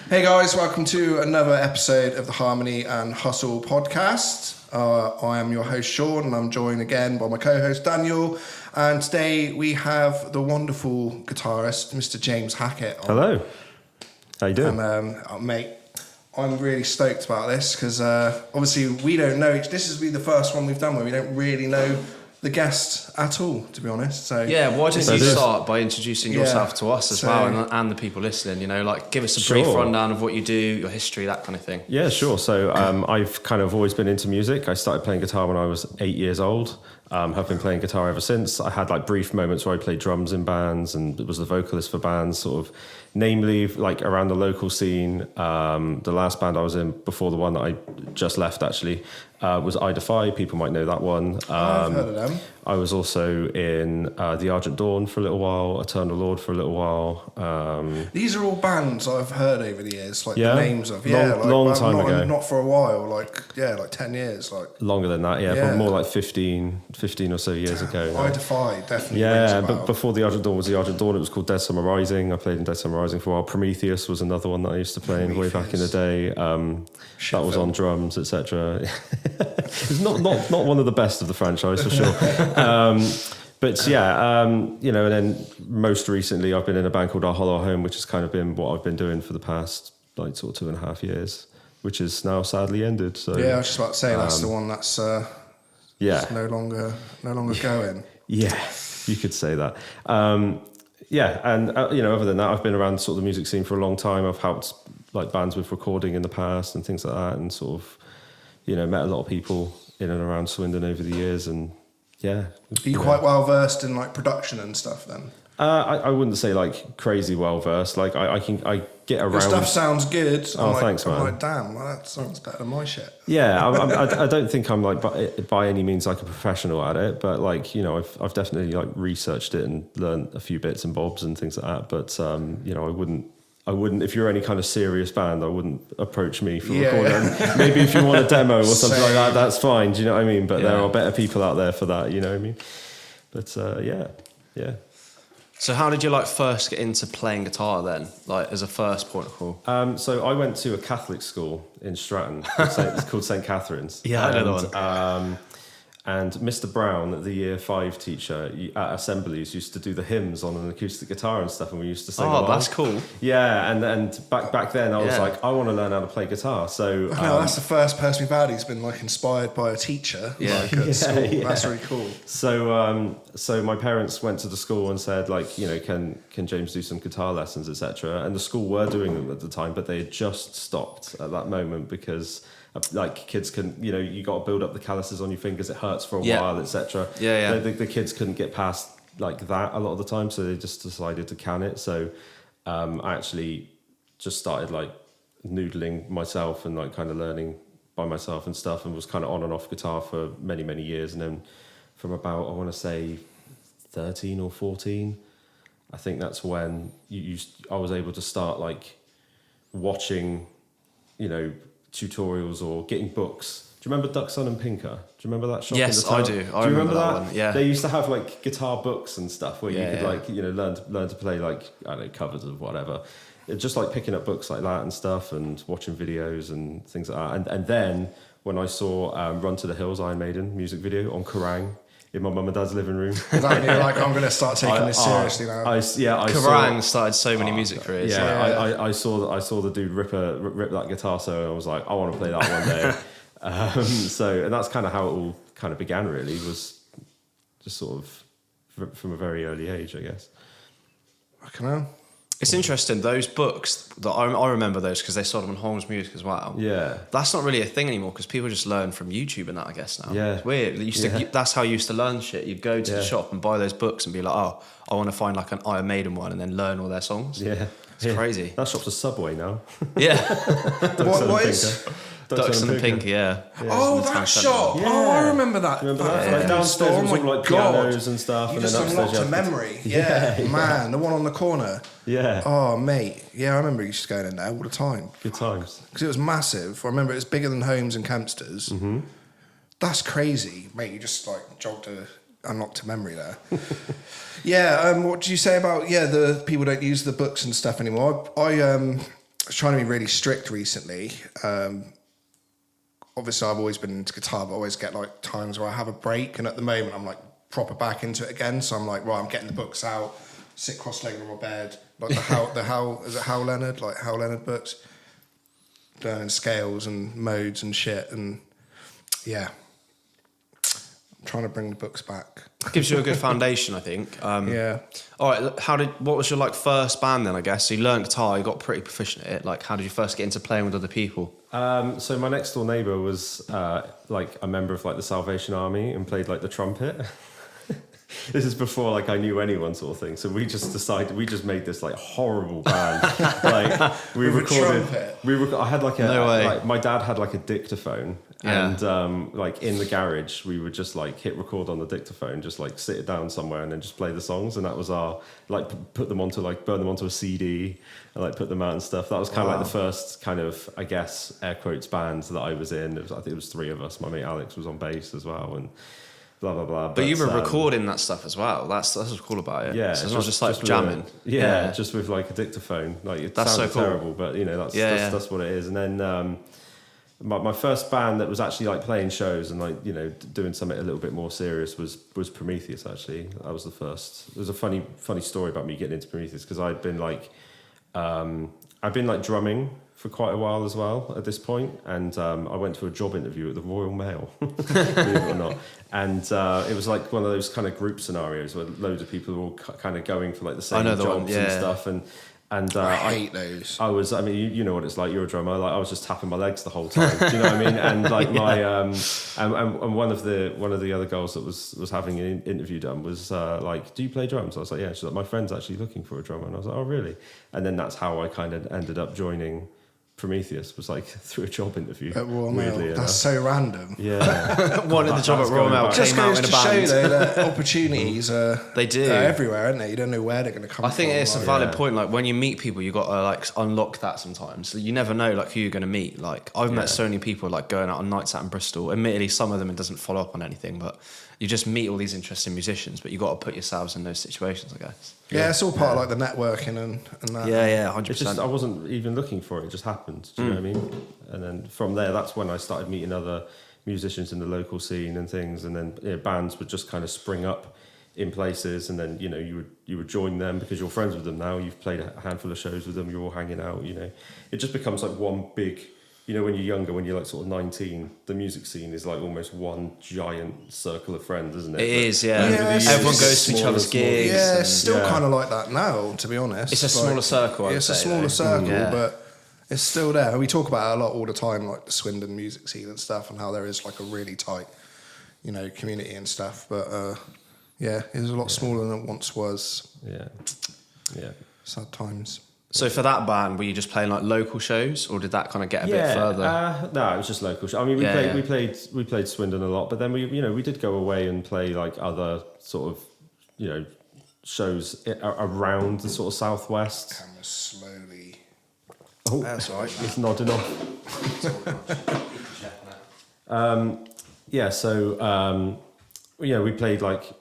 Hey guys, welcome to another episode of the Harmony and Hustle podcast. I am your host Shaun, and I'm joined again by my co-host Daniel. And today we have the wonderful guitarist, Mr. James Hackett. Hello. How you doing? And mate, I'm really stoked about this because obviously we don't know. This is the first one we've done where we don't really know the guest at all, to be honest. So yeah, why don't you start by introducing yourself to us as well and the people listening? You know, like give us a brief rundown of what you do, your history, that kind of thing. Yeah, sure. So I've kind of always been into music. I started playing guitar when I was 8 years old. Have been playing guitar ever since. I had like brief moments where I played drums in bands and was the vocalist for bands, sort of, namely like around the local scene. The last band I was in before the one that I just left actually was I Defy. People might know that one. I've heard of them. I was also in The Argent Dawn for a little while, Eternal Lord for a little while. These are all bands I've heard over the years, like the names of. Long time ago. Not for a while, like 10 years. Like longer than that, but more like 15 or so years ago. I Defy, definitely. Yeah, but before The Argent Dawn was The Argent Dawn, it was called Dead Summer Rising. I played in Dead Summer Rising for a while. Prometheus was another one that I used to play in way back in the day. That was on drums, etc. It's not one of the best of the franchise for sure. But and then most recently I've been in a band called Our Hollow Home, which has kind of been what I've been doing for the past like sort of 2.5 years, which is now sadly ended. So yeah, I was just about to say that's the one that's no longer going. Yeah, you could say that. Other than that, I've been around sort of the music scene for a long time. I've helped like bands with recording in the past and things like that, and sort of met a lot of people in and around Swindon over the years, and are you quite well versed in like production and stuff then? I wouldn't say like crazy well versed. Like I get around. Your stuff sounds good. Thanks, man. I'm like, damn, well, that sounds better than my shit. Yeah, I don't think I'm like by any means like a professional at it, but like I've definitely like researched it and learned a few bits and bobs and things like that. But I wouldn't, if you're any kind of serious band, I wouldn't approach me for recording. Maybe if you want a demo or something like that, that's fine. Do you know what I mean? But there are better people out there for that. You know what I mean? But yeah. So how did you like first get into playing guitar then, like as a first point of call? So I went to a Catholic school in Stratton. It's called St. Catherine's. Yeah, I know that one. And Mr. Brown, the year 5 teacher at assemblies, used to do the hymns on an acoustic guitar and stuff, and we used to sing along. Oh, that's cool. Yeah, and back then I was like, I want to learn how to play guitar. So that's the first person we've had who's been like inspired by a teacher. Yeah, at school. Yeah. That's really cool. So my parents went to the school and said, like, can James do some guitar lessons, etc. And the school were doing them at the time, but they had just stopped at that moment because like kids can, you got to build up the calluses on your fingers. It hurts for a while, etc. Yeah. The kids couldn't get past like that a lot of the time, so they just decided to can it. So I actually just started like noodling myself and like kind of learning by myself and stuff, and was kind of on and off guitar for many, many years. And then from about, I want to say 13 or 14, I think that's when I was able to start like watching, tutorials or getting books. Do you remember Duck Sun and Pinker? Do you remember that shop? Yes, in the town? I do. Do you remember that one? Yeah. They used to have like guitar books and stuff where you could like learn to play like, I don't know, covers of whatever. It's just like picking up books like that and stuff and watching videos and things like that. And then when I saw Run to the Hills Iron Maiden music video on Kerrang in my mum and dad's living room. You're like, I'm going to start taking this seriously now. Kerrang started so many music careers. Yeah, I saw the dude rip that guitar solo, and I was like, I want to play that one day. And that's kind of how it all kind of began. Really, was just sort of from a very early age, I guess. I don't know. It's interesting, those books, that I remember those because they sold them on Holmes Music as well. Yeah. That's not really a thing anymore because people just learn from YouTube and that, I guess, now. Yeah. It's weird. That's how you used to learn shit. You'd go to the shop and buy those books and be like, oh, I want to find like an Iron Maiden one, and then learn all their songs. Yeah. It's crazy. That shop's a Subway now. Yeah. What is... Ducks and Pinker, yeah. Oh, that shop. Yeah. Oh, I remember that. Remember that? Like downstairs was all like pianos and stuff. You just unlocked a memory. Yeah, man, the one on the corner. Yeah. Oh, mate. Yeah, I remember you just going in there all the time. Good times. Because it was massive. I remember it was bigger than Holmes and Kempster's. Mm-hmm. That's crazy, mate. You just like unlocked a memory there. Yeah. What did you say about the people don't use the books and stuff anymore? was trying to be really strict recently. Obviously, I've always been into guitar, but I always get like times where I have a break, and at the moment, I'm like proper back into it again. So I'm like, right, I'm getting the books out, sit cross-legged on my bed, like is it Hal Leonard, like Hal Leonard books, learning scales and modes and shit, and yeah, I'm trying to bring the books back. Gives you a good foundation, I think. Yeah. All right. What was your like first band then? I guess so. You learned guitar. You got pretty proficient at it. Like, how did you first get into playing with other people? So my next door neighbour was like a member of like the Salvation Army and played like the trumpet. This is before like I knew anyone sort of thing. So we just made this like horrible band. Like we recorded. I had like like my dad had like a dictaphone. Yeah. And like in the garage, we would just like hit record on the dictaphone, just like sit it down somewhere and then just play the songs. And that was our like burn them onto a CD and like put them out and stuff. That was kind of like the first kind of, I guess, air quotes band that I was in. I think it was 3 of us. My mate Alex was on bass as well, and blah blah blah. But you were recording that stuff as well. That's what's cool about it. Yeah, so it's not just like jamming. Yeah, just with like a dictaphone. Like it sounds so cool. Terrible, but you know that's what it is. And then. My first band that was actually like playing shows and like, you know, doing something a little bit more serious was Prometheus. Actually, that was the first. There's a funny story about me getting into Prometheus because I'd been like drumming for quite a while as well at this point, and I went to a job interview at the Royal Mail, believe it or not, and it was like one of those kind of group scenarios where loads of people were all kind of going for like the same jobs and stuff, and I hate those. I mean, you know what it's like. You're a drummer. Like I was just tapping my legs the whole time. Do you know what I mean? And like my and one of the other girls that was having an interview done was like, "Do you play drums?" I was like, "Yeah." She's like, "My friend's actually looking for a drummer," and I was like, "Oh, really?" And then that's how I kind of ended up joining Prometheus, was like through a job interview. At Royal Mail. That's so random. Yeah. Wanted the job at Royal Mail. Just goes to show though that opportunities are everywhere, aren't they? You don't know where they're going to come from. I think it's a valid point. Like when you meet people, you got to like unlock that sometimes. So you never know like who you're going to meet. Like I've met so many people like going out on nights out in Bristol. Admittedly, some of them it doesn't follow up on anything, but you just meet all these interesting musicians. But you got to put yourselves in those situations, I guess. Yeah, it's all part of like the networking and that. Yeah, 100%. I wasn't even looking for it; it just happened. Do you know what I mean? And then from there, that's when I started meeting other musicians in the local scene and things. And then bands would just kind of spring up in places, and then you would join them because you're friends with them now. You've played a handful of shows with them. You're all hanging out. You know, it just becomes like one big. You know, when you're younger, when you're like sort of 19, the music scene is like almost one giant circle of friends, isn't it? It is, yeah. Everyone goes to each other's gigs. Yeah, it's still kind of like that now, to be honest. It's a smaller circle, It's a smaller circle, but it's still there. We talk about it a lot all the time, like the Swindon music scene and stuff, and how there is like a really tight, you know, community and stuff. But it is a lot smaller than it once was. Yeah. Sad times. So for that band, were you just playing like local shows, or did that kind of get a bit further? No, it was just local shows. I mean, we played Swindon a lot, but then we did go away and play like other sort of shows around the sort of southwest. Camera slowly. Oh, that's right. It's nodding off. We played like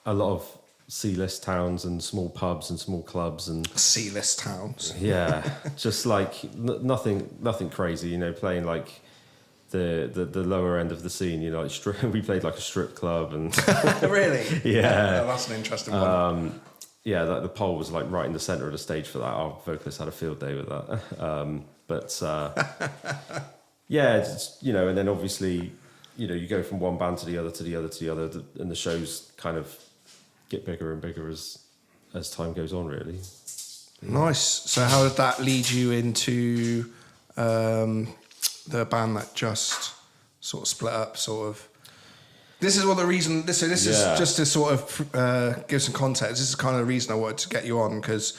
a lot of C-list towns and small pubs and small clubs and C-list towns. Yeah, just like nothing crazy. You know, playing like the lower end of the scene. You know, like we played like a strip club and really. Yeah, that's an interesting one. The pole was like right in the center of the stage for that. Our vocalist had a field day with that. And then obviously, you go from one band to the other, and the shows kind of get bigger and bigger as time goes on, really. Nice. So how did that lead you into the band that just sort of split up, sort of? This is what the reason. This is just to sort of give some context. This is kind of the reason I wanted to get you on, because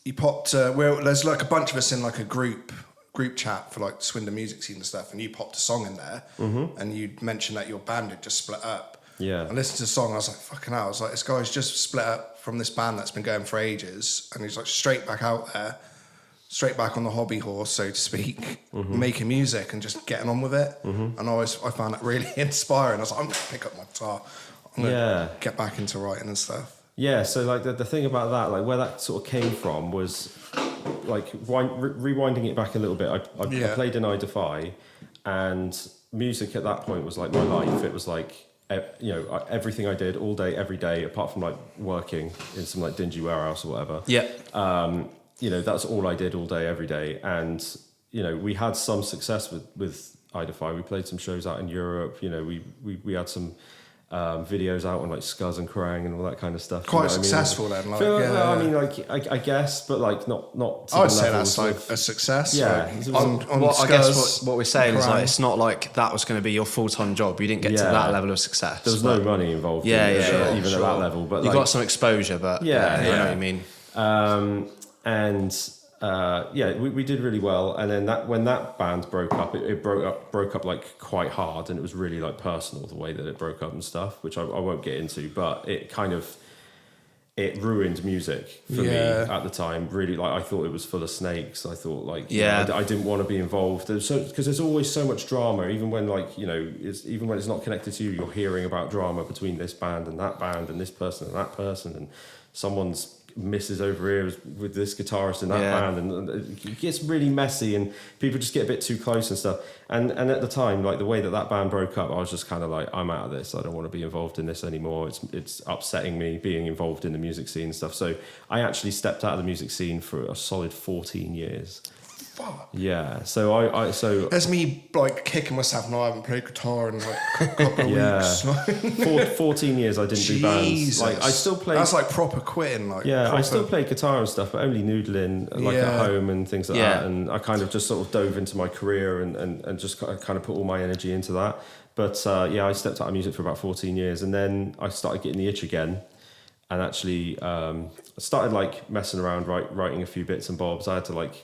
you popped. There's like a bunch of us in like a group chat for like Swindon music scene and stuff, and you popped a song in there, and you mentioned that your band had just split up. Yeah. I listened to the song, I was like, fucking hell. I was like, this guy's just split up from this band that's been going for ages, and he's like straight back out there, straight back on the hobby horse, so to speak, making music and just getting on with it. And I found that really inspiring. I was like, I'm going to pick up my guitar. I'm going to get back into writing and stuff. Yeah, so like the thing about that, like where that sort of came from was, like rewinding it back a little bit. I played in I Defy, and music at that point was like my life. It was like, you know, everything I did all day, every day, apart from like working in some like dingy warehouse or whatever. Yeah. You know, that's all I did all day, every day. And, you know, we had some success with I Defy. We played some shows out in Europe. You know, we had some videos out on like Scuzz and Kerrang and all that kind of stuff. Quite successful then. Like, I mean, like I guess, but like not. I would say that's like a success. Yeah. Like, on I guess Scuzz, what we're saying is Kerrang. like it's not like that was going to be your full-time job. You didn't get to that level of success. There was no money involved. Yeah, in it, yeah, even at that level. But you like, got some exposure, but you know what I mean. We did really well, and then when that band broke up, it broke up like quite hard, and it was really like personal the way that it broke up and stuff, which I won't get into, but it ruined music for me at the time. Really, like I thought it was full of snakes. I thought like I didn't want to be involved. Because there's always so much drama, even when like, you know, even when it's not connected to you, you're hearing about drama between this band and this person and that person, and someone's misses over here with this guitarist in that band, and it gets really messy, and people just get a bit too close and stuff. And at the time, like the way that band broke up, I was just kind of like, I'm out of this. I don't want to be involved in this anymore. It's upsetting me being involved in the music scene and stuff. So I actually stepped out of the music scene for a solid 14 years. Fuck. Yeah. So so there's me like kicking myself. No, I haven't played guitar in like a couple of weeks. 14 years I didn't do bands. Like I still played. That's like proper quitting. Like I still played guitar and stuff, but only noodling like at home and things like that. And I kind of just sort of dove into my career and just kind of put all my energy into that. But I stepped out of music for about 14 years, and then I started getting the itch again. And actually started like messing around, writing a few bits and bobs. I had to like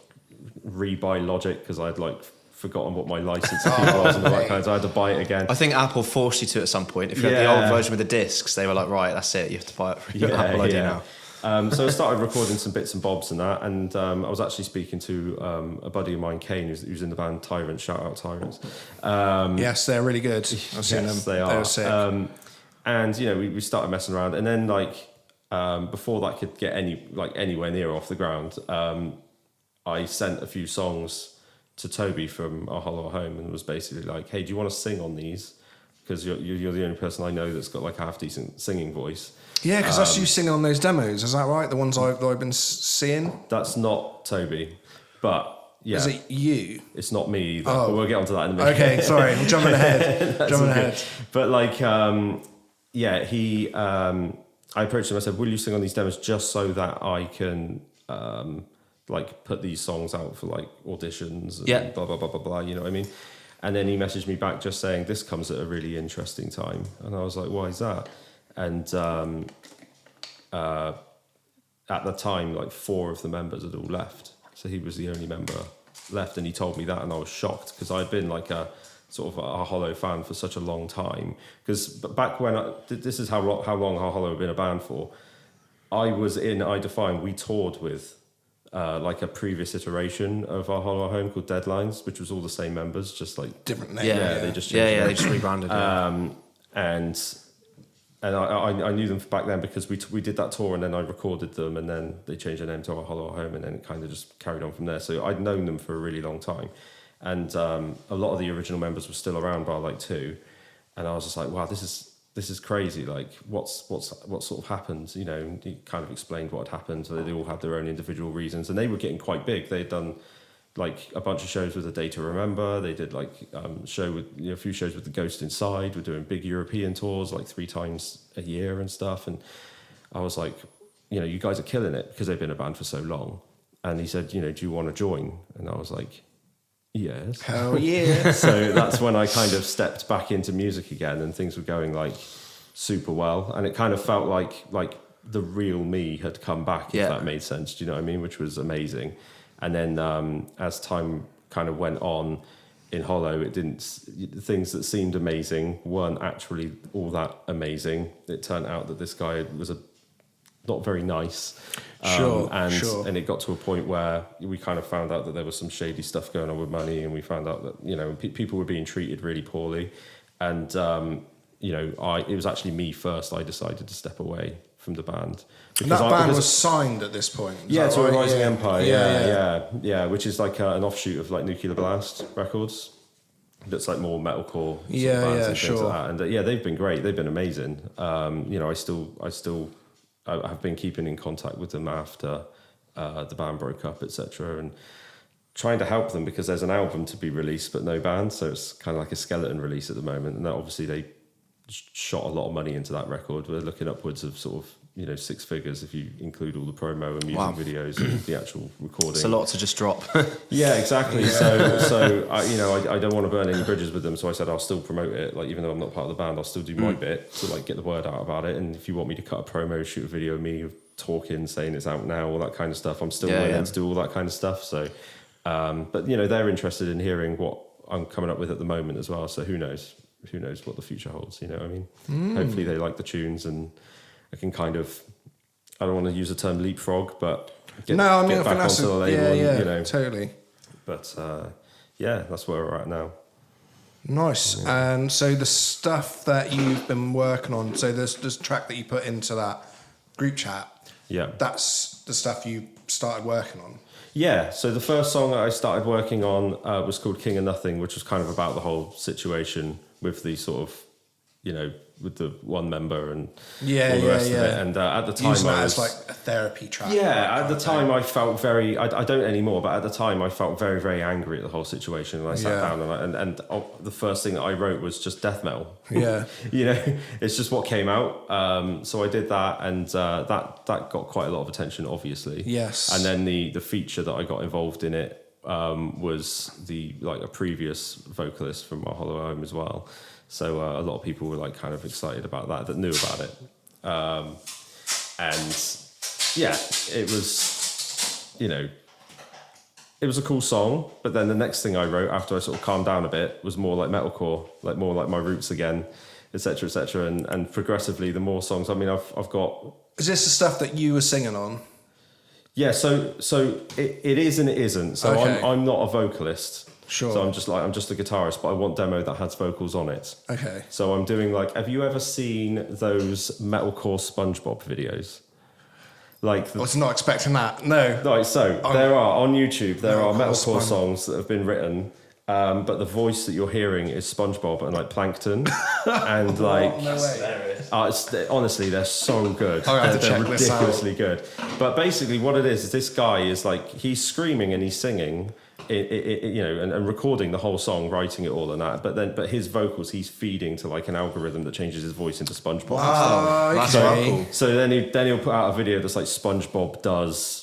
re-buy Logic because I'd like forgotten what my license fee was and all that kind of. So I had to buy it again. I think Apple forced you to at some point. If you had the old version with the discs, they were like, right, that's it. You have to buy it for your Apple ID now. So I started recording some bits and bobs and that, and I was actually speaking to a buddy of mine, Kane, who's in the band Tyrants. Shout out Tyrants. Yes, they're really good. I've seen them. They are. They're sick. And you know, we started messing around, and then like before that could get anywhere near off the ground, I sent a few songs to Toby from Our Hollow Home, and was basically like, "Hey, do you want to sing on these? Because you're the only person I know that's got like a half decent singing voice." Yeah, because that's you singing on those demos. Is that right? The ones I've been seeing. That's not Toby, but yeah. Is it you? It's not me either. But we'll get onto that in a minute. Okay, sorry, I'm jumping ahead. But like, he. I approached him. I said, "Will you sing on these demos just so that I can?" like put these songs out for like auditions and blah blah blah blah blah, you know what I mean? And then he messaged me back just saying, "This comes at a really interesting time." And I was like, "Why is that?" And at the time, like 4 of the members had all left, so he was the only member left, and he told me that, and I was shocked because I'd been like a sort of a Hollow fan for such a long time. Because back when this is how long Our Hollow had been a band for. I was in I Defy, we toured with like a previous iteration of Our Hollow Home called Deadlines, which was all the same members, just like different names. They just changed they just rebranded. And I knew them back then because we did that tour, and then I recorded them, and then they changed their name to Our Hollow Home, and then it kind of just carried on from there. So I'd known them for a really long time, and a lot of the original members were still around, bar like 2, and I was just like, wow, this is crazy. Like, what sort of happened? You know, and he kind of explained what had happened. So they all had their own individual reasons, and they were getting quite big. They'd done like a bunch of shows with A Day to Remember. They did like a few shows with The Ghost Inside. We're doing big European tours like 3 times a year and stuff. And I was like, you know, you guys are killing it, because they've been a band for so long. And he said, you know, do you want to join? And I was like, yes. Hell yeah. So that's when I kind of stepped back into music again, and things were going like super well. And it kind of felt like the real me had come back, if that made sense. Do you know what I mean? Which was amazing. And then as time kind of went on in Hollow, things that seemed amazing weren't actually all that amazing. It turned out that this guy was not very nice. And it got to a point where we kind of found out that there was some shady stuff going on with money, and we found out that, you know, people were being treated really poorly. And, you know, it was actually me first. I decided to step away from the band. And that band was signed at this point. Yeah, to right? Rising Empire. Yeah, which is like an offshoot of like Nuclear Blast Records. That's like more metalcore sort of bands and things like that. And they've been great. They've been amazing. I have been keeping in contact with them after the band broke up, etc., and trying to help them because there's an album to be released but no band, so it's kind of like a skeleton release at the moment. And that obviously they shot a lot of money into that record. We're looking upwards of sort of 6 figures if you include all the promo and music videos and the actual recording. It's a lot to just drop. Yeah, exactly. Yeah. So I don't want to burn any bridges with them. So I said I'll still promote it. Like even though I'm not part of the band, I'll still do my bit to like get the word out about it. And if you want me to cut a promo, shoot a video of me talking, saying it's out now, all that kind of stuff, I'm still willing to do all that kind of stuff. So, but they're interested in hearing what I'm coming up with at the moment as well. So who knows? Who knows what the future holds? You know what I mean? Hopefully they like the tunes and I can kind of, I don't want to use the term leapfrog, but get back onto the label. Totally. But that's where we're at now. Nice. Yeah. And so the stuff that you've been working on, so there's this track that you put into that group chat. Yeah. That's the stuff you started working on. Yeah. So the first song that I started working on was called King of Nothing, which was kind of about the whole situation with the sort of, with the one member and all the rest of it. And at the time, using that as like a therapy track. Yeah, at the time I felt very. I don't anymore, but at the time I felt very, very angry at the whole situation. And I sat down and the first thing that I wrote was just death metal. Yeah, it's just what came out. So I did that, and that got quite a lot of attention, obviously. Yes. And then the feature that I got involved in it was a previous vocalist from My Hollow Home as well. So a lot of people were like kind of excited about that knew about it. It was, it was a cool song. But then the next thing I wrote after I sort of calmed down a bit was more like metalcore, like more like my roots again, etc., etc. And progressively, the more songs. I mean, I've got. Is this the stuff that you were singing on? Yeah. So it is and it isn't. So okay. I'm not a vocalist. Sure. So I'm just a guitarist, but I want demo that has vocals on it. Okay. So I'm doing have you ever seen those metalcore SpongeBob videos? I was not expecting that. No. Right. So there are on YouTube. There are metalcore songs that have been written, but the voice that you're hearing is SpongeBob and like Plankton, and like. No way. Honestly, they're so good. They're ridiculously good. But basically, what it is this guy is like he's screaming and he's singing. And recording the whole song, writing it all and that, but his vocals he's feeding to like an algorithm that changes his voice into SpongeBob. Wow, that's very cool. So then he'll put out a video that's like SpongeBob does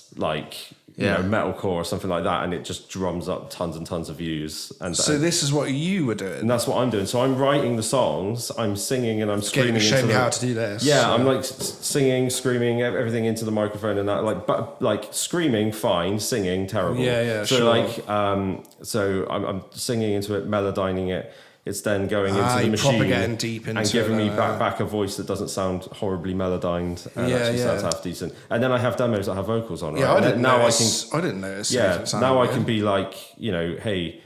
metalcore or something like that, and it just drums up tons and tons of views. And so this is what you were doing, and that's what I'm doing. So I'm writing the songs, I'm singing, and I'm screaming. Show me how to do this. Yeah, so. I'm like singing, screaming, everything into the microphone and that. But screaming, fine. Singing, terrible. Yeah. So sure. So I'm singing into it, melodyning it. It's then going into the machine proper getting deep into and giving me back a voice that doesn't sound horribly melodined and actually sounds half decent. And then I have demos that have vocals on. Right? Yeah, I didn't notice. Yeah, now I can be like, hey,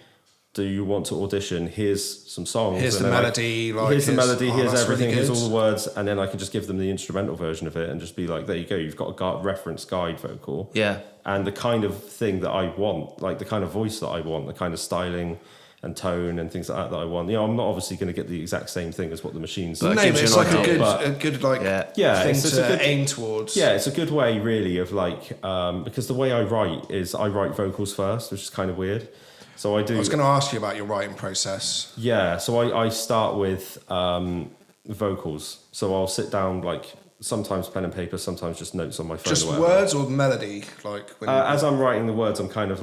do you want to audition? Here's some songs. Here's the melody. Here's the melody. Here's everything. Here's all the words. And then I can just give them the instrumental version of it and just be like, there you go. You've got a reference guide vocal. Yeah. And the kind of thing that I want, like the kind of voice that I want, the kind of styling and tone and things like that I want. I'm not obviously going to get the exact same thing as what the machines do. No, but it's like a good thing to aim towards. Yeah, it's a good way really of because the way I write is I write vocals first, which is kind of weird. So I do. I was going to ask you about your writing process. Yeah, so I start with vocals. So I'll sit down sometimes pen and paper, sometimes just notes on my phone. Just words or melody? As I'm writing the words, I'm kind of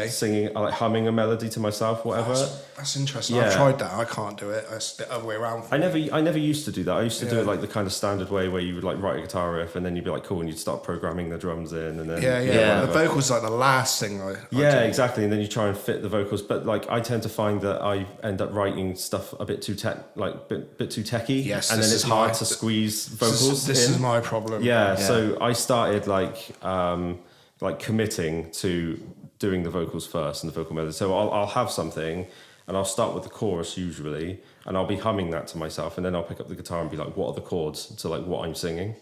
singing, humming a melody to myself, whatever. That's interesting. Yeah. I've tried that. I can't do it. It's the other way around. I never used to do that. I used to do it the kind of standard way where you would write a guitar riff and then you'd be cool, and you'd start programming the drums in, and then the vocals the last thing. I do. Exactly. And then you try and fit the vocals, but I tend to find that I end up writing stuff a bit too bit too techie. Yes, and then it's hard to squeeze vocals. This is my problem. Yeah. So I started committing to doing the vocals first and the vocal melody. So I'll have something. And I'll start with the chorus usually, and I'll be humming that to myself, and then I'll pick up the guitar and be like, what are the chords to what I'm singing?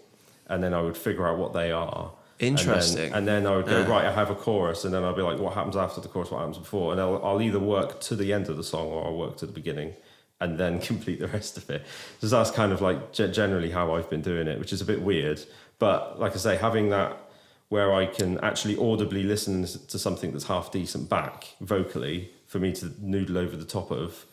and then I would figure out what they are. Interesting. And then I would go, right, I have a chorus, and then I'll be like, what happens after the chorus, what happens before? And I'll either work to the end of the song or I'll work to the beginning and then complete the rest of it. So that's kind of like generally how I've been doing it, which is a bit weird. But like I say, having that where I can actually audibly listen to something that's half decent back vocally for me to noodle over the top of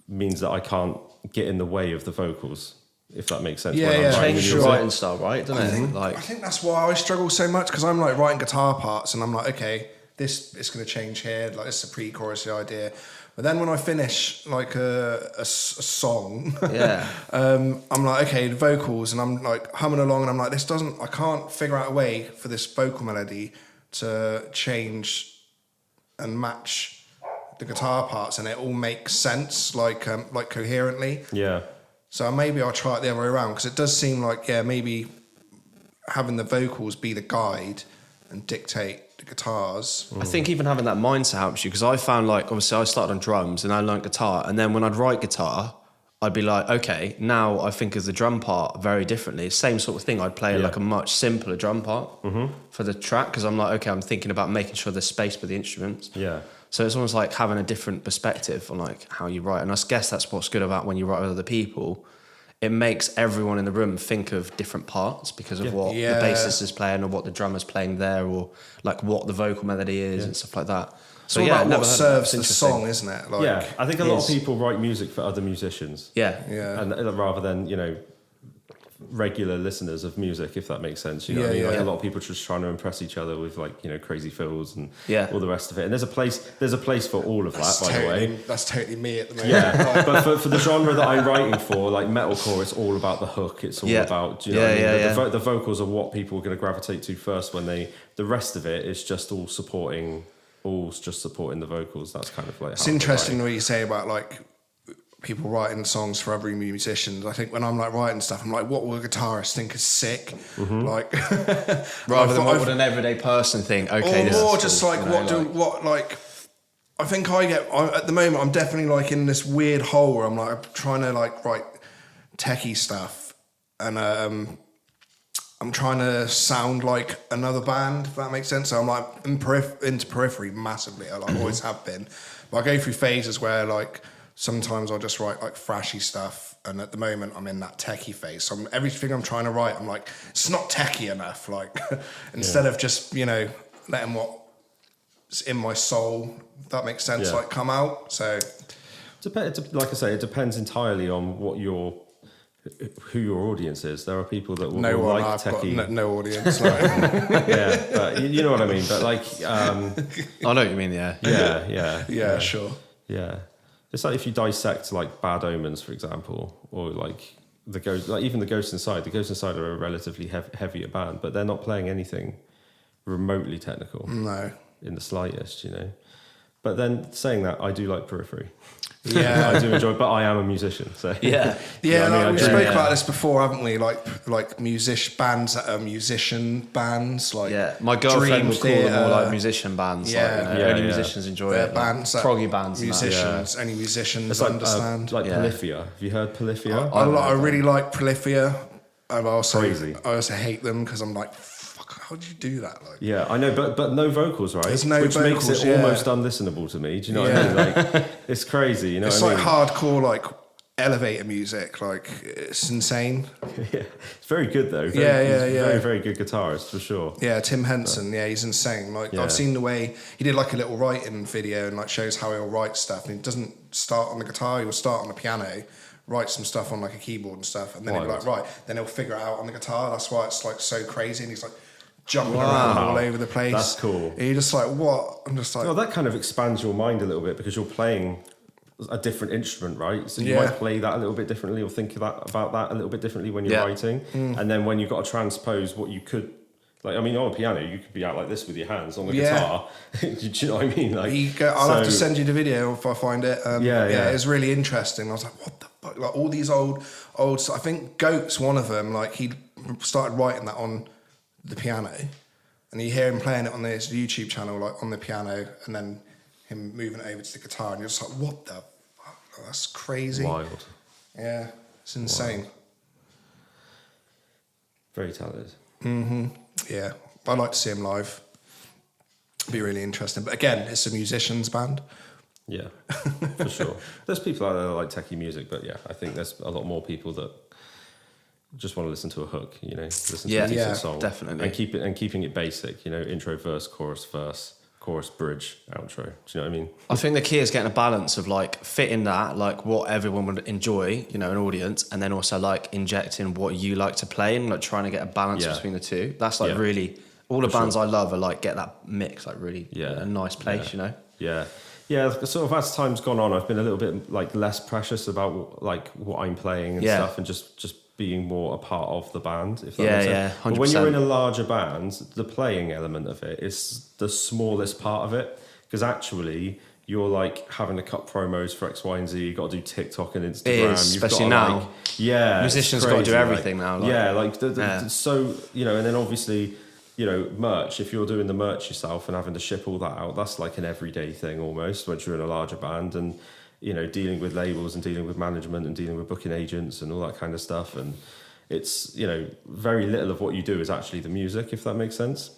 means that I can't get in the way of the vocals. If that makes sense. Yeah, change your writing style, right? Doesn't it? I think that's why I struggle so much, because I'm like writing guitar parts and I'm like, okay, this is going to change here. Like, this is a pre-chorus idea. But then when I finish like a song, I'm like, okay, the vocals, and I'm like humming along, and I'm like, I can't figure out a way for this vocal melody to change and match the guitar parts, and it all makes sense, like coherently. Yeah. So maybe I'll try it the other way around, because it does seem like, maybe having the vocals be the guide and dictate the guitars. I think even having that mindset helps you, because I found, like, obviously I started on drums and I learned guitar, and then when I'd write guitar, I'd be like, okay, now I think of the drum part very differently. Same sort of thing. I'd play like a much simpler drum part for the track, because I'm like, okay, I'm thinking about making sure there's space for the instruments. Yeah. So it's almost like having a different perspective on like how you write. And I guess that's what's good about when you write with other people. It makes everyone in the room think of different parts because of what the bassist is playing, or what the drummer's playing there, or like what the vocal melody is and stuff like that. So it's all about what serves the song, isn't it? Like, I think a lot of people write music for other musicians. Yeah. And rather than, regular listeners of music, if that makes sense. You know what I mean? Like a lot of people just trying to impress each other with like, crazy fills and all the rest of it. And there's a place for all of that, by the way. That's totally me at the moment. Yeah. But for the genre that I'm writing for, like metalcore, it's all about the hook. It's all about, do you know what I mean? The vocals are what people are going to gravitate to first the rest of it is just all supporting the vocals. That's kind of like it's interesting what you say about like people writing songs for other musicians. I think when I'm like writing stuff, I'm like, what will a guitarist think is sick? Like, rather than what would an everyday person think? Okay, or just cool, like I think at the moment I'm definitely like in this weird hole where I'm like trying to like write techie stuff, and I'm trying to sound like another band, if that makes sense. So I'm like into Periphery massively. I like always have been, but I go through phases where like sometimes I'll just write like thrashy stuff, and at the moment I'm in that techie phase. So everything I'm trying to write, I'm like, it's not techie enough. Like instead of just letting what's in my soul, if that makes sense, like come out. So like I say, it depends entirely on who your audience is. There are people that will like techie. Got no audience. Like. Yeah, but you know what I mean. But like, I know what you mean. Yeah, sure. Yeah. It's like if you dissect like Bad Omens, for example, or like even the Ghost Inside. The Ghost Inside are a relatively heavier band, but they're not playing anything remotely technical. No, in the slightest, But then saying that, I do like Periphery. Yeah, I do enjoy, but I am a musician, so yeah. We spoke about this before, haven't we? Like musician bands that are musician bands. Like my girlfriend would call them more like musician bands. Only musicians enjoy it. Bands, like proggy bands. Musicians, only musicians understand. Like Polyphia. Have you heard Polyphia? I really like Polyphia. I also hate them because I'm like, how do you do that? Like, yeah, I know, but no vocals, right? There's no Which vocals, makes it almost unlistenable to me. Do you know what I mean? Like, it's crazy. You know, it's what like I mean? hardcore, like elevator music. Like, it's insane. Yeah, it's very good though. Very, very good guitarist for sure. Yeah, Tim Henson. Yeah, he's insane. Like, I've seen the way he did like a little writing video and like shows how he'll write stuff. And he doesn't start on the guitar; he'll start on the piano, write some stuff on like a keyboard and stuff, and then he'll be like, right, then he'll figure it out on the guitar. That's why it's like so crazy. And he's like jumping around all over the place. That's cool. And you're just like, what? I'm just like... Well, that kind of expands your mind a little bit because you're playing a different instrument, right? So you might play that a little bit differently or think about that a little bit differently when you're writing. And then when you've got to transpose what you could... Like, I mean, on a piano, you could be out like this with your hands. On the guitar, do you know what I mean? Like, I'll have to send you the video if I find it. It was really interesting. I was like, what the fuck? Like, all these old... I think Goat's one of them. Like, he started writing that on the piano, and you hear him playing it on this YouTube channel, like on the piano, and then him moving it over to the guitar, and you're just like, what the fuck? That's crazy. Wild. Yeah, it's insane. Wild. Very talented. Yeah, I'd like to see him live. It'd be really interesting. But again, it's a musician's band. Yeah, for sure. There's people out there that like techie music, but yeah, I think there's a lot more people that just want to listen to a hook, listen to a decent song. Definitely. And keeping it basic, intro, verse, chorus, bridge, outro. Do you know what I mean? I think the key is getting a balance of like fitting that, like what everyone would enjoy, an audience, and then also like injecting what you like to play and like trying to get a balance between the two. That's like really, all the bands I love are like get that mix, like really a nice place, Yeah. Yeah, sort of as time's gone on, I've been a little bit like less precious about like what I'm playing and stuff, and just being more a part of the band. If that makes sense. Yeah, 100%. But when you're in a larger band, the playing element of it is the smallest part of it, because actually you're like having to cut promos for X, Y, and Z. You've got to do TikTok and Instagram. It is, especially now. Musicians got to do everything now. So and then obviously. Merch, if you're doing the merch yourself and having to ship all that out, that's like an everyday thing almost once you're in a larger band, and, dealing with labels and dealing with management and dealing with booking agents and all that kind of stuff. And it's, very little of what you do is actually the music, if that makes sense.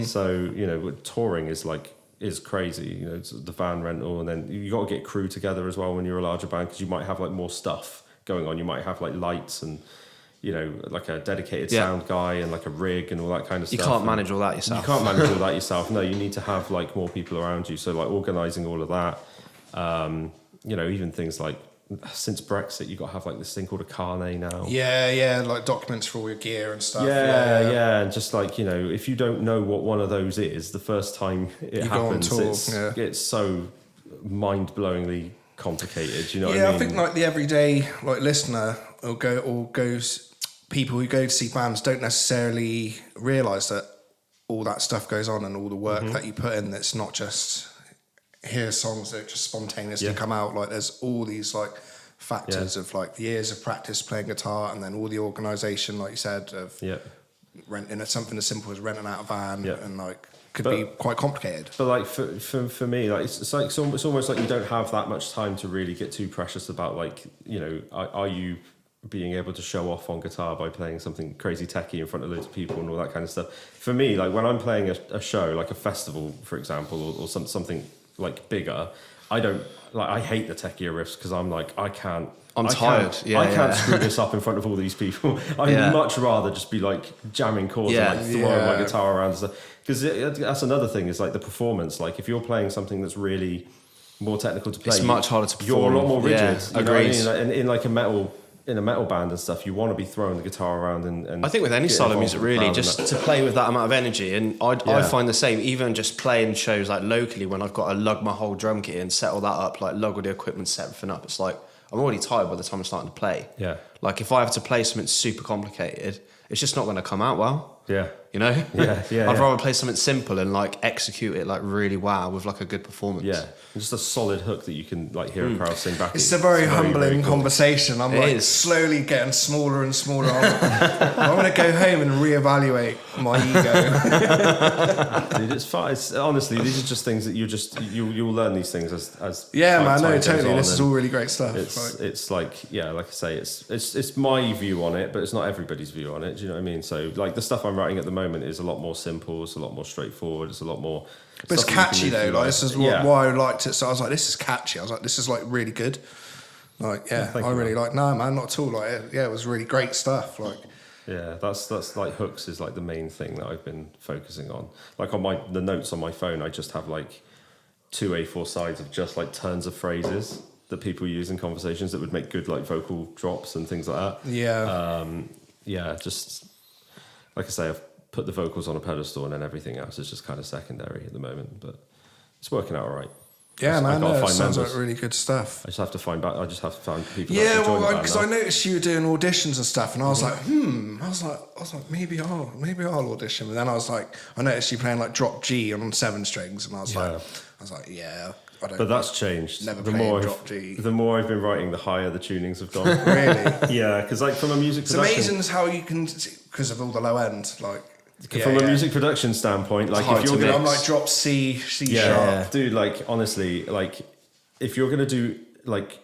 So, touring is crazy, it's the van rental, and then you got to get crew together as well when you're a larger band, because you might have like more stuff going on. You might have like lights and like a dedicated sound guy and like a rig and all that kind of stuff. You can't manage all that yourself. You can't manage all that yourself. No, you need to have like more people around you. So like organising all of that, even things like since Brexit, you've got to have like this thing called a carnet now. Yeah, like documents for all your gear and stuff. Yeah. And just like, if you don't know what one of those is, the first time it happens, it's so mind-blowingly complicated. You know what I mean? I think like the everyday like listener goes. People who go to see bands don't necessarily realise that all that stuff goes on and all the work that you put in. That's not just here's songs that just spontaneously come out. Like there's all these like factors of like years of practice playing guitar, and then all the organisation, like you said, of renting something as simple as renting out a van and like could be quite complicated. But like for me, like it's almost like you don't have that much time to really get too precious about like are you being able to show off on guitar by playing something crazy techie in front of loads of people and all that kind of stuff. For me, like when I'm playing a show, like a festival, for example, or something like bigger, I hate the techier riffs, because I'm like, I'm tired. I can't screw this up in front of all these people. I'd much rather just be like jamming chords and like throwing my guitar around and stuff. Because that's another thing, is like the performance. Like if you're playing something that's really more technical to play, it's much harder to perform. You're a lot more rigid. Yeah, agreed. In like in a metal band and stuff, you want to be throwing the guitar around and I think with any style of music, really, just to play with that amount of energy. And I find the same, even just playing shows like locally, when I've got to lug my whole drum kit and set all that up, like lug all the equipment, set everything up. It's like I'm already tired by the time I'm starting to play. Yeah. Like if I have to play something super complicated, it's just not going to come out well. Yeah. I'd rather play something simple and like execute it like really with like a good performance. Yeah. Just a solid hook that you can like hear a crowd sing back. It's a very humbling conversation. I'm slowly getting smaller and smaller. I'm going to go home and reevaluate my ego. Dude, it's fine. Honestly, these are just things that you'll learn these things as man, no, totally. This is all really great stuff. It's like like I say, it's my view on it, but it's not everybody's view on it. Do you know what I mean? So like the stuff I'm writing at the moment is a lot more simple. It's a lot more straightforward. It's a lot more. But it's catchy though. Like this is why I liked it. So I was like, this is catchy. I was like, this is like really good. Like I really like. No, man, not at all. Like it was really great stuff. Like. Yeah, that's like hooks is like the main thing that I've been focusing on. Like on the notes on my phone, I just have like 2 A4 sides of just like turns of phrases that people use in conversations that would make good like vocal drops and things like that. Just like I say, I've put the vocals on a pedestal, and then everything else is just kind of secondary at the moment. But it's working out all right. Yeah, man, it sounds like really good stuff. I just have to find people. Yeah, well, because I noticed you were doing auditions and stuff, and I was like, I was like, maybe I'll audition. And then I was like, I noticed you playing like drop G on 7 strings, and I was like, yeah. But that's changed. Never played drop G. The more I've been writing, the higher the tunings have gone. Really? Yeah, because like from a music production, it's amazing how you can, because of all the low end, like. From a music production standpoint, like if you're gonna, I'm like drop C sharp, dude. Like honestly, like if you're gonna do like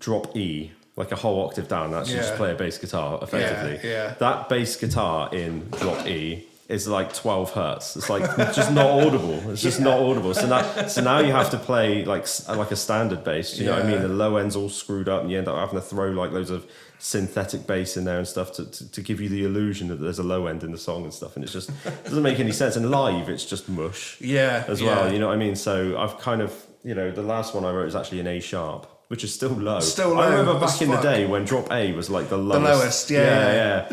drop E, like a whole octave down, and actually just play a bass guitar effectively. Yeah. That bass guitar in drop E is like 12 hertz. It's like just not audible. It's just not audible. So now you have to play like a standard bass. Do you know what I mean? The low end's all screwed up, and you end up having to throw like loads of synthetic bass in there and stuff to give you the illusion that there's a low end in the song and stuff. And it just doesn't make any sense. And live, it's just mush. Yeah. As well. You know what I mean? So I've kind of, the last one I wrote is actually an A sharp, which is still low. Still low. I remember back in the day when drop A was like the lowest. The lowest, yeah.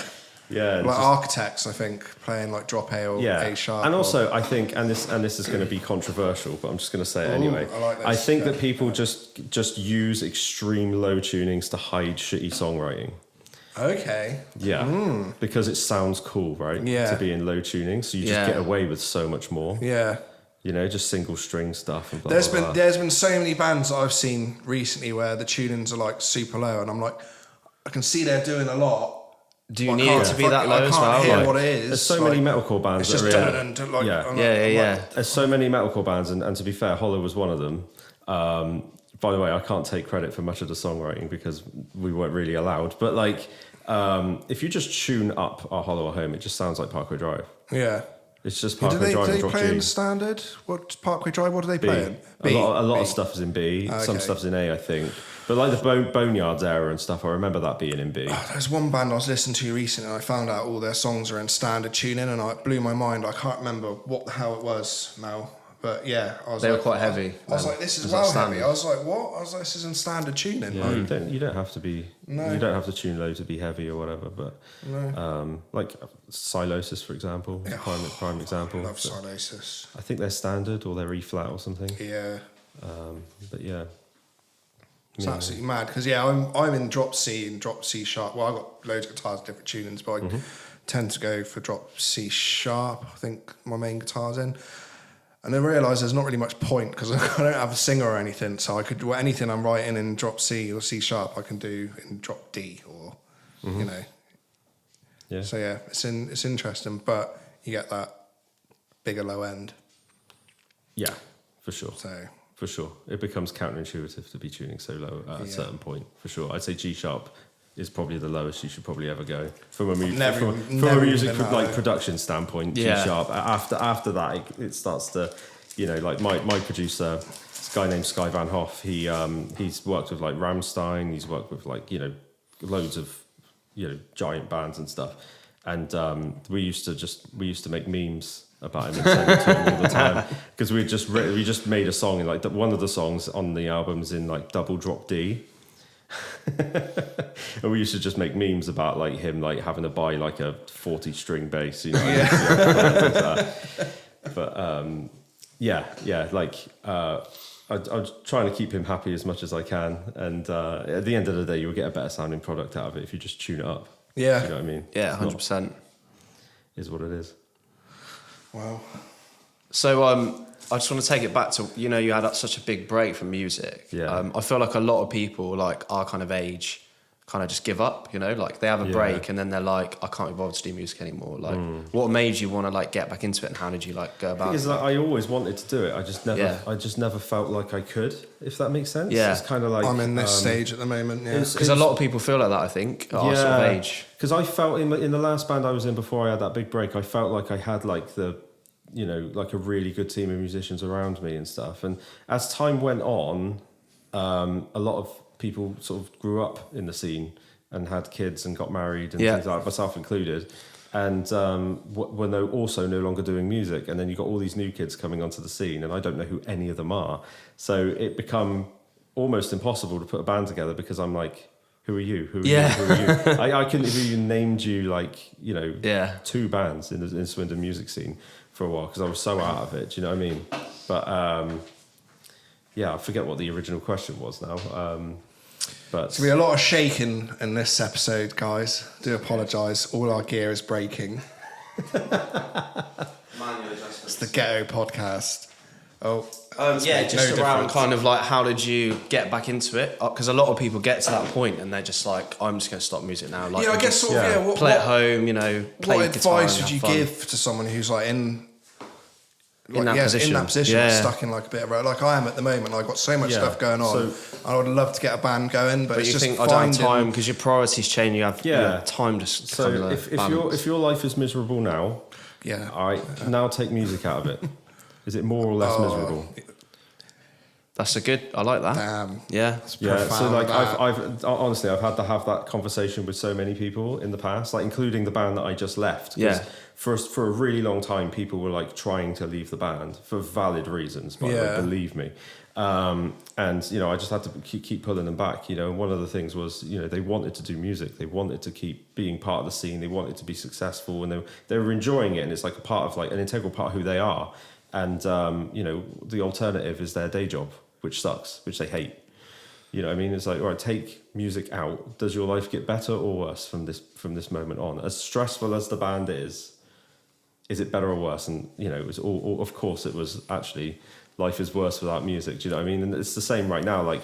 Yeah, like Architects, I think, playing like drop A or A sharp. And also, I think, and this is going to be controversial, but I'm just going to say it anyway. I like this. I think that people just use extreme low tunings to hide shitty songwriting. Okay. Yeah, because it sounds cool, right? Yeah. To be in low tuning, so you just get away with so much more. Yeah. Just single string stuff and blah, There's blah, been blah. there's been so many bands that I've seen recently where the tunings are like super low, and I'm like, I can see they're doing a lot. Do you need it to be that low as well? I can't hear Like, what it is. There's so many metalcore bands. It's just Yeah. There's so many metalcore bands, and to be fair, Hollow was one of them. By the way, I can't take credit for much of the songwriting because we weren't really allowed. But like, if you just tune up our Hollow at Home, it just sounds like Parkway Drive. Yeah. It's just Do Parkway Drive they and drop play G. in standard? What Parkway Drive? What do they B. play in? A lot of stuff is in B. Okay. Some stuff's in A, I think. But like the Boneyards era and stuff, I remember that being in B. There's one band I was listening to recently, and I found out all their songs are in standard tuning, and it blew my mind. I can't remember what the hell it was now. But yeah, they were quite heavy. I was like, this is well heavy. I was like, what? I was like, this is in standard tuning. Yeah, you don't have to be. No. You don't have to tune low to be heavy or whatever. But like Silosis, for example, prime example. I love Silosis. I think they're standard or they're E flat or something. Yeah. But yeah. It's absolutely mad because I'm in drop C and drop C sharp. Well, I've got loads of guitars, different tunings, but I tend to go for drop C sharp. I think my main guitar's in. And I realised there's not really much point because I don't have a singer or anything. So I could do anything I'm writing in drop C or C sharp, I can do in drop D or, Yeah. So yeah, it's interesting, but you get that bigger low end. Yeah, for sure. So for sure, it becomes counterintuitive to be tuning so low at a certain point. For sure, I'd say G sharp is probably the lowest you should probably ever go from a music production standpoint. G sharp. After that, it starts to, like my producer, this guy named Sky Van Hoff. He's worked with like Rammstein. He's worked with like loads of giant bands and stuff. And we used to make memes about him and send it to him all the time because we just made a song in like one of the songs on the album's in like double drop D. And we used to just make memes about like him like having to buy like a 40 string bass, But I'm trying to keep him happy as much as I can, and at the end of the day you'll get a better sounding product out of it if you just tune it up. Yeah. You know what I mean? Yeah, 100%. Is what it is. Wow. So I just want to take it back to, you had such a big break from music. Yeah. I feel like a lot of people like our kind of age kind of just give up, like they have a break and then they're like, I can't be bothered to do music anymore. Like what made you want to like get back into it, and how did you like go about it? Like, I always wanted to do it. I just never felt like I could, if that makes sense. Yeah. It's kind of like I'm in this stage at the moment, Because a lot of people feel like that, I think, at our sort of age. Because I felt in the last band I was in before I had that big break, I felt like I had like like a really good team of musicians around me and stuff. And as time went on, a lot of people sort of grew up in the scene and had kids and got married and things like that, myself included. And when they're also no longer doing music, and then you've got all these new kids coming onto the scene, and I don't know who any of them are. So it become almost impossible to put a band together because I'm like, who are you? Who are you? Who are you? I couldn't have even named you like, two bands in the Swindon music scene for a while because I was so out of it. Do you know what I mean? But I forget what the original question was now. But there's going to be a lot of shaking in this episode, guys. Do apologise. All our gear is breaking. It's the Ghetto Podcast. Just around kind of like, how did you get back into it? Because a lot of people get to that point and they're just like, I'm just going to stop music now. Like, I guess play at home, play what guitar. What advice would you give to someone who's like in like, in that position, yeah. Stuck in like a bit of like I am at the moment. I've got so much stuff going on. I would love to get a band going, but it's you just think I don't have time because your priorities change. You have time to. So if your life is miserable now, all right, now take music out of it. Is it more or less miserable? I like that. Damn. Yeah. So like I've honestly I've had to have that conversation with so many people in the past, like including the band that I just left. Yeah. For a really long time, people were like trying to leave the band for valid reasons, by the way, believe me. And I just had to keep pulling them back. And one of the things was, they wanted to do music, they wanted to keep being part of the scene, they wanted to be successful, and they were enjoying it, and it's like a part of like an integral part of who they are. And the alternative is their day job, which sucks, which they hate. You know what I mean? It's like, all right, take music out. Does your life get better or worse from this moment on? As stressful as the band is it better or worse? And it was all of course it was actually life is worse without music. Do you know what I mean? And it's the same right now. Like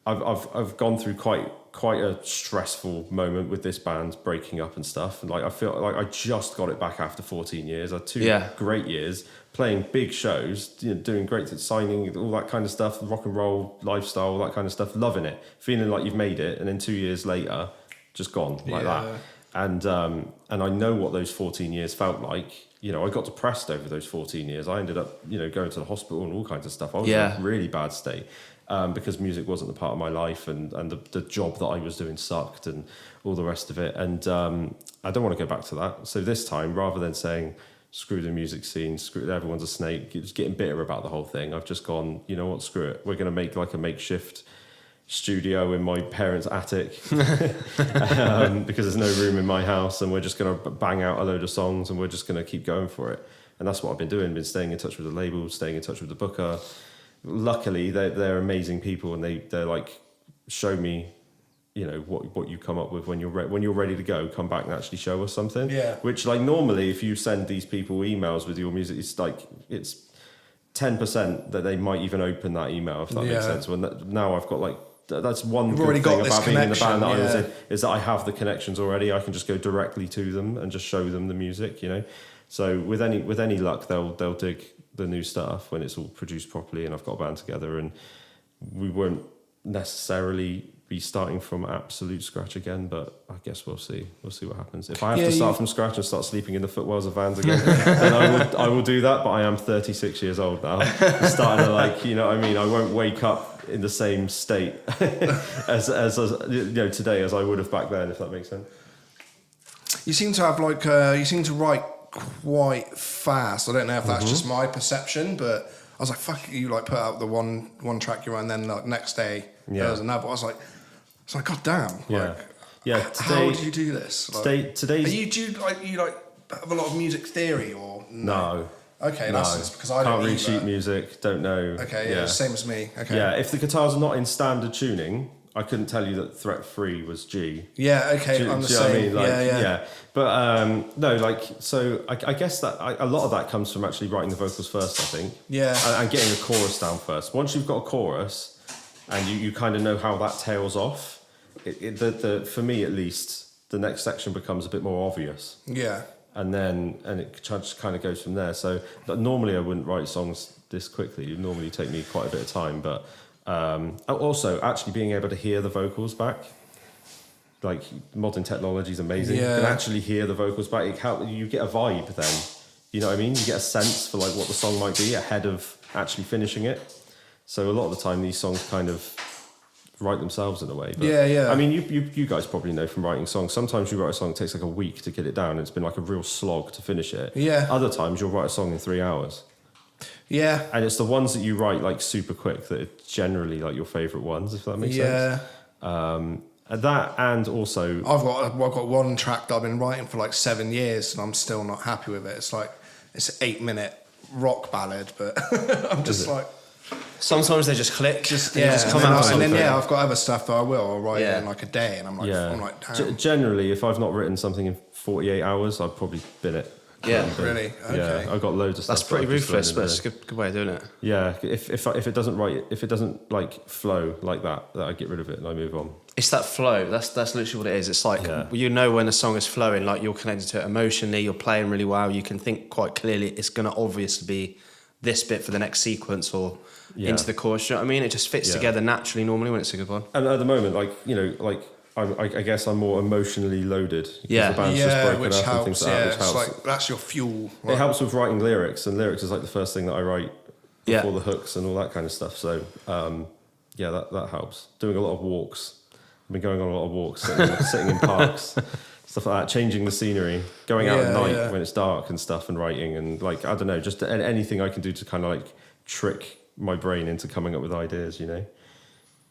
I've gone through quite a stressful moment with this band breaking up and stuff. And like I feel like I just got it back after 14 years. I had 2 great years playing big shows, doing great things, signing, all that kind of stuff, rock and roll lifestyle, all that kind of stuff, loving it, feeling like you've made it, and then 2 years later, just gone like that. And I know what those 14 years felt like. I got depressed over those 14 years. I ended up, going to the hospital and all kinds of stuff. I was in a really bad state because music wasn't a part of my life, and the job that I was doing sucked and all the rest of it. And I don't want to go back to that. So this time, rather than saying, screw the music scene, screw everyone's a snake, just getting bitter about the whole thing, I've just gone, you know what, screw it. We're going to make like a makeshift studio in my parents' attic because there's no room in my house, and we're just going to bang out a load of songs, and we're just going to keep going for it. And that's what I've been doing, been staying in touch with the label, staying in touch with the booker. Luckily, they're amazing people, and they're like, show me, what you come up with when you're ready to go, come back and actually show us something. Yeah. Which like normally, if you send these people emails with your music, it's 10% that they might even open that email, if that makes sense. Now I've got like, that's one good thing about being in the band that I was in, is that I have the connections already. I can just go directly to them and just show them the music, So with any luck, they'll dig the new stuff when it's all produced properly, and I've got a band together, and we won't necessarily be starting from absolute scratch again, but I guess we'll see what happens. If I have to start from scratch and start sleeping in the footwells of vans again, then I will do that. But I am 36 years old now, starting to like, I won't wake up in the same state as today as I would have back then, if that makes sense. You seem to have you seem to write quite fast. I don't know if that's just my perception, but I was like, fuck, you like put out the one track you write, and then like next day there was another. I was like, god damn. Today, how do you do this? Today's. Do you have a lot of music theory or no? Okay, that's just because I can't read sheet music. Don't know. Okay, same as me. Okay. Yeah, if the guitars are not in standard tuning, I couldn't tell you that fret 3 was G. Yeah, okay, I'm the same. What I mean? But no, so I guess that a lot of that comes from actually writing the vocals first, I think. Yeah. And getting a chorus down first. Once you've got a chorus and you kind of know how that tails off, for me at least, the next section becomes a bit more obvious. Yeah. And it just kind of goes from there. So normally I wouldn't write songs this quickly. It would normally take me quite a bit of time, but also actually being able to hear the vocals back, like modern technology is amazing. You can actually hear the vocals back. You get a vibe then, you know what I mean? You get a sense for like what the song might be ahead of actually finishing it. So a lot of the time these songs kind of write themselves in a way. But, I mean, you guys probably know from writing songs, sometimes you write a song, it takes like a week to get it down, and it's been like a real slog to finish it. Yeah. Other times you'll write a song in 3 hours. Yeah. And it's the ones that you write like super quick that are generally like your favourite ones, if that makes sense. That, and also I've got one track that I've been writing for like 7 years and I'm still not happy with it. It's like, it's an 8-minute rock ballad, but I'm just like, sometimes they just click, just come out. And then I've got other stuff that I'll write in like a day, and I'm like, damn. Generally, if I've not written something in 48 hours, I've probably bin it. Yeah, really. Okay. Yeah, I've got loads of stuff. That's pretty ruthless, but it's a good way of doing it. Yeah, if it doesn't like flow like that I get rid of it and I move on. It's that flow. That's literally what it is. It's like when a song is flowing, like you're connected to it emotionally, you're playing really well, you can think quite clearly. It's going to obviously be this bit for the next sequence or into the chorus. You know what I mean? It just fits together naturally normally when it's a good one. And at the moment, like, you know, like I guess I'm more emotionally loaded. Yeah. The band's just broken which up helps. and things like that, which It's helps. like that's your fuel. Right? It helps with writing lyrics, and lyrics is like the first thing that I write before the hooks and all that kind of stuff. So that helps. Doing a lot of walks. I've been going on a lot of walks, sitting in parks, stuff like that, changing the scenery, going out at night when it's dark and stuff, and writing, and like, I don't know, just anything I can do to kind of like trick my brain into coming up with ideas, you know.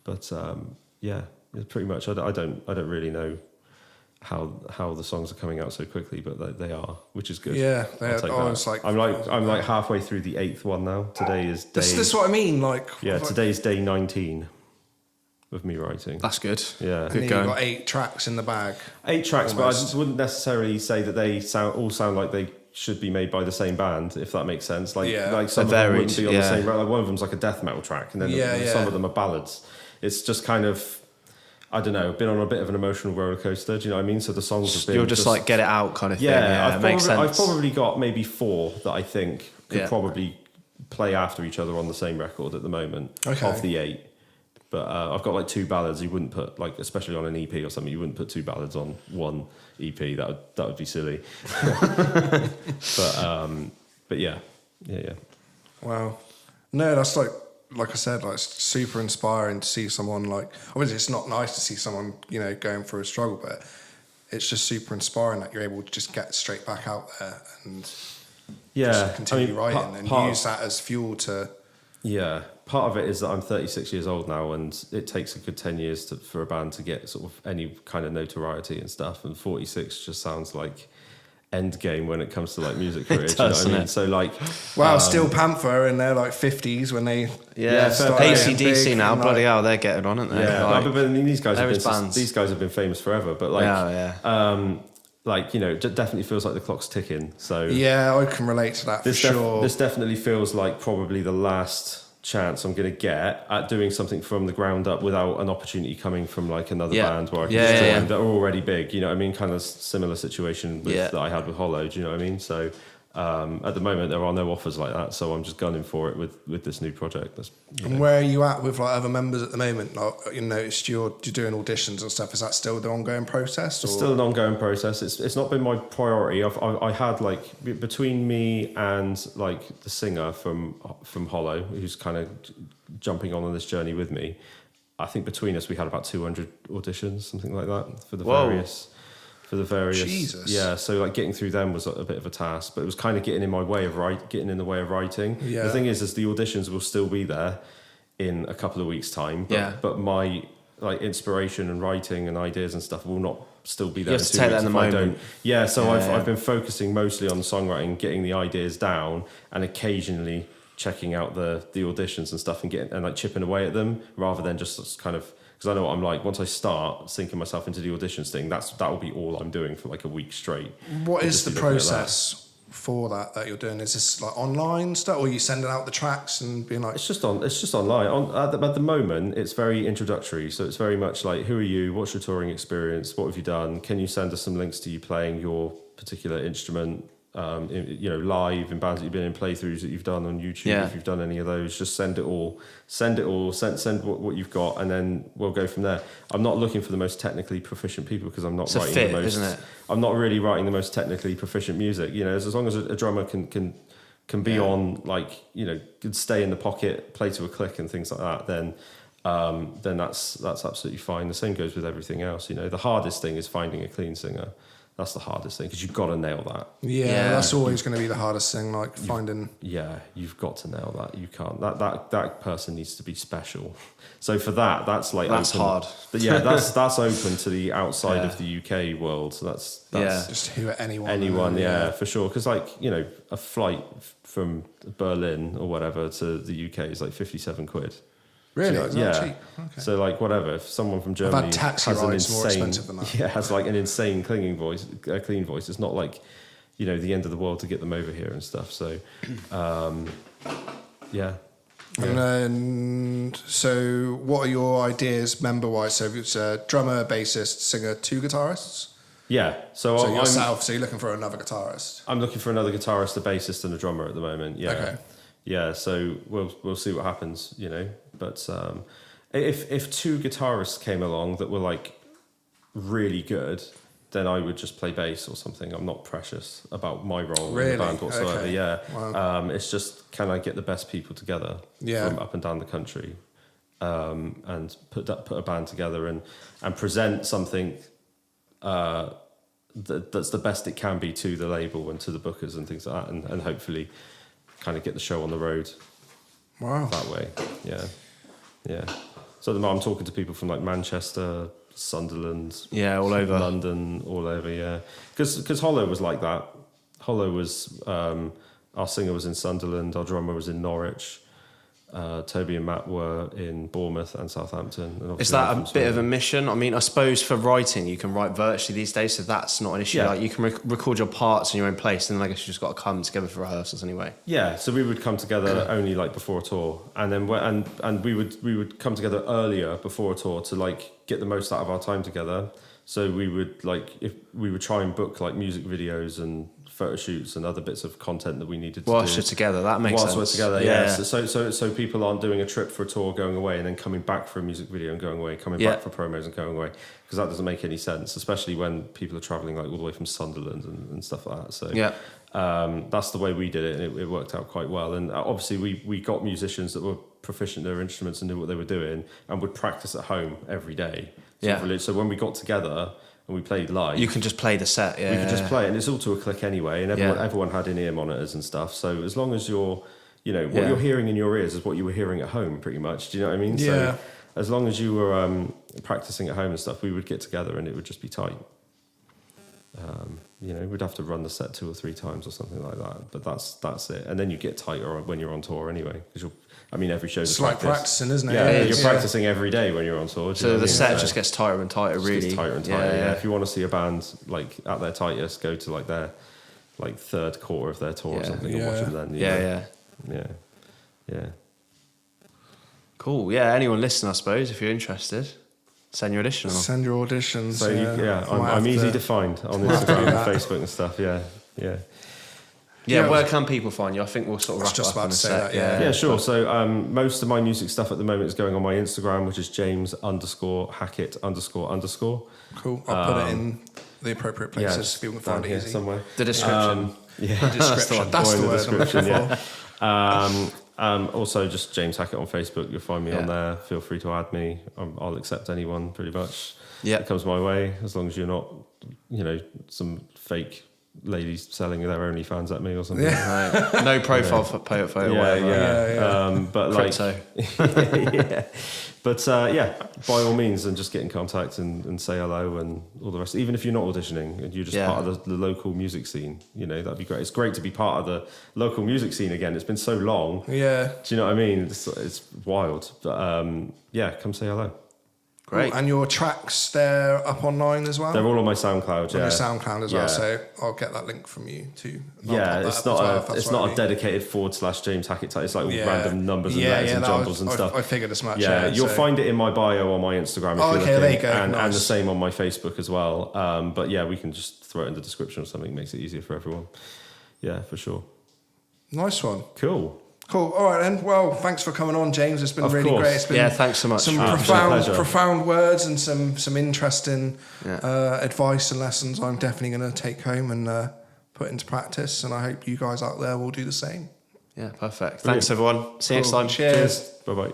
But pretty much I don't really know how the songs are coming out so quickly, but they are, which is good. Yeah, I'm like halfway through the 8th one now. Today is day. This is what I mean. Like, today's day 19 of me writing. That's good. Yeah, and then you've got 8 tracks in the bag. 8 tracks, almost. But I just wouldn't necessarily say that they all sound like they should be made by the same band, if that makes sense. Like some of them wouldn't be on the same. Like one of them's like a death metal track, and then some of them are ballads. It's just kind of, I don't know, been on a bit of an emotional roller coaster. Do you know what I mean? So the songs have been. You're just like get it out kind of thing. Yeah, makes sense. I've probably got maybe 4 that I think could probably play after each other on the same record at the moment of the 8. But I've got like 2 ballads. You wouldn't put, like, especially on an EP or something, you wouldn't put 2 ballads on one EP. That would be silly. But yeah. Wow. No, that's like I said, like, it's super inspiring to see someone like. Obviously, it's not nice to see someone, you know, going through a struggle, but it's just super inspiring that you're able to just get straight back out there and just continue writing and use that as fuel to. Yeah, part of it is that I'm 36 years old now, and it takes a good 10 years for a band to get sort of any kind of notoriety and stuff. And 46 just sounds like end game when it comes to like music career. Do you know what I mean? So like, Steel Panther in their like 50s when they AC/DC now, bloody hell, they're getting on, aren't they? Yeah, but I mean, these guys have been famous forever. But like, like, you know, it definitely feels like the clock's ticking. So yeah, I can relate to that for sure. This definitely feels like probably the last chance I'm going to get at doing something from the ground up without an opportunity coming from like another band where I can just join that are already big. You know what I mean? Kind of similar situation that I had with Hollow. Do you know what I mean? So at the moment there are no offers like that, so I'm just gunning for it with this new project. And where are you at with like other members at the moment? Like, you noticed you're doing auditions and stuff. Is that still the ongoing process? It's still an ongoing process. It's not been my priority. I had like between me and like the singer from Hollow, who's kind of jumping on this journey with me. I think between us we had about 200 auditions, something like that, for the various. Jesus. Yeah, so like getting through them was a bit of a task, but it was kind of getting in the way of writing. Yeah. The thing is the auditions will still be there in a couple of weeks' time, but my like inspiration and writing and ideas and stuff will not still be there. You have to take that in the moment. I've been focusing mostly on songwriting, getting the ideas down, and occasionally checking out the auditions and stuff and like chipping away at them rather than just kind of. Because I know what I'm like. Once I start sinking myself into the auditions thing, that will be all I'm doing for like a week straight. What is the process for that you're doing? Is this like online stuff, or are you sending out the tracks and being like? It's just online. At the moment, it's very introductory. So it's very much like, who are you? What's your touring experience? What have you done? Can you send us some links to you playing your particular instrument? Live in bands that you've been in, playthroughs that you've done on YouTube. If you've done any of those, just send it all. Send what you've got, and then we'll go from there. I'm not looking for the most technically proficient people because I'm not writing the most. Isn't it? I'm not really writing the most technically proficient music. You know, as long as a drummer can be on, like, you know, can stay in the pocket, play to a click and things like that, then that's absolutely fine. The same goes with everything else. You know, the hardest thing is finding a clean singer. That's the hardest thing because you've got to nail that. Yeah, that's always going to be the hardest thing. Like finding. Yeah, you've got to nail that. You can't. That person needs to be special. So for that's like that's open, hard. But yeah, that's open to the outside of the UK world. So that's just who anyone. Anyone, for sure. Because like, you know, a flight from Berlin or whatever to the UK is like 57 quid. Really? So, Not cheap. Okay. So like whatever, if someone from Germany I've had taxi has rides more expensive than that. has like an insane clean voice, it's not like, you know, the end of the world to get them over here and stuff. So, And so, what are your ideas member-wise? So, it's a drummer, bassist, singer, 2 guitarists. Yeah. So yourself. So you're looking for another guitarist. I'm looking for another guitarist, a bassist, and a drummer at the moment. Yeah. Okay. yeah, so we'll see what happens, you know. But if two guitarists came along that were like really good, then I would just play bass or something. I'm not precious about my role in the band whatsoever. Okay. Yeah, Wow. it's just, can I get the best people together from up and down the country, and put a band together and present something that's the best it can be to the label and to the bookers and things like that, and hopefully kind of get the show on the road. Wow. That way, yeah. So at the moment, I'm talking to people from like Manchester, Sunderland, all over London, all over, yeah. Because Hollow was like that. Hollow was our singer was in Sunderland, our drummer was in Norwich. Toby and Matt were in Bournemouth and Southampton. And is that a bit of a mission? I mean, I suppose for writing, you can write virtually these days, so that's not an issue. Yeah. Like you can record your parts in your own place, and then I guess you just got to come together for rehearsals anyway. Yeah, so we would come together only like before a tour, and then and we would come together earlier before a tour to like get the most out of our time together. So we would try and book like music videos and photo shoots and other bits of content that we needed to Whilst you're together, that makes sense. Whilst we're together, yeah. So people aren't doing a trip for a tour, going away, and then coming back for a music video and going away, coming back for promos and going away, because that doesn't make any sense, especially when people are travelling like all the way from Sunderland and stuff like that. So that's the way we did it, and it worked out quite well. And obviously we got musicians that were proficient in their instruments and knew what they were doing and would practice at home every day. So when we got together and we played live, you can just play the set. We could just play it, and it's all to a click anyway. And everyone had in-ear monitors and stuff. So as long as you're, you know, what you're hearing in your ears is what you were hearing at home, pretty much. Do you know what I mean? Yeah. So as long as you were practicing at home and stuff, we would get together and it would just be tight. You know, we'd have to run the set 2 or 3 times or something like that. But that's it. And then you get tighter when you're on tour anyway, because every show's It's like practicing, isn't it? Yeah, you're practicing every day when you're on tour. So the set just gets tighter and tighter, really. Gets tighter and tighter. Yeah. If you want to see a band like at their tightest, go to like their like third quarter of their tour or something, and watch them then. Yeah. Cool. Yeah. Anyone listening, I suppose, if you're interested, send your audition. Send your auditions. So I'm easy to find on Instagram and Facebook and stuff. Yeah, where can people find you? I think we'll sort of wrap just it up about in to a say sec. that, Yeah, sure. So most of my music stuff at the moment is going on my Instagram, which is James_Hackett__. Cool. I'll put it in the appropriate places so people can find it easy. Somewhere. The description. The description. That's the word I'm looking for. Also, just James Hackett on Facebook. You'll find me on there. Feel free to add me. I'll accept anyone, pretty much. That comes my way, as long as you're not, you know, some fake ladies selling their OnlyFans at me or something. Right. No profile photo. But like, But by all means, and just get in contact and say hello and all the rest. Even if you're not auditioning and you're just part of the local music scene, you know, that'd be great. It's great to be part of the local music scene again. It's been so long. Yeah. Do you know what I mean? It's wild. But come say hello. Great. Cool. And your tracks, they're up online as well? They're all on my SoundCloud, On your SoundCloud as well, so I'll get that link from you too. It's not a dedicated / James Hackett type. It's like all random numbers and letters and jumbles and stuff. I figured as much. You'll find it in my bio on my Instagram if you're looking. There you go. And the same on my Facebook as well. But we can just throw it in the description or something. It makes it easier for everyone. Yeah, for sure. Nice one. Cool. All right then. Well, thanks for coming on, James. It's been really great. It's been thanks so much. Some profound words and some interesting advice and lessons I'm definitely going to take home and put into practice. And I hope you guys out there will do the same. Yeah, perfect. Thanks, everyone. See you next time. Cheers. Bye-bye.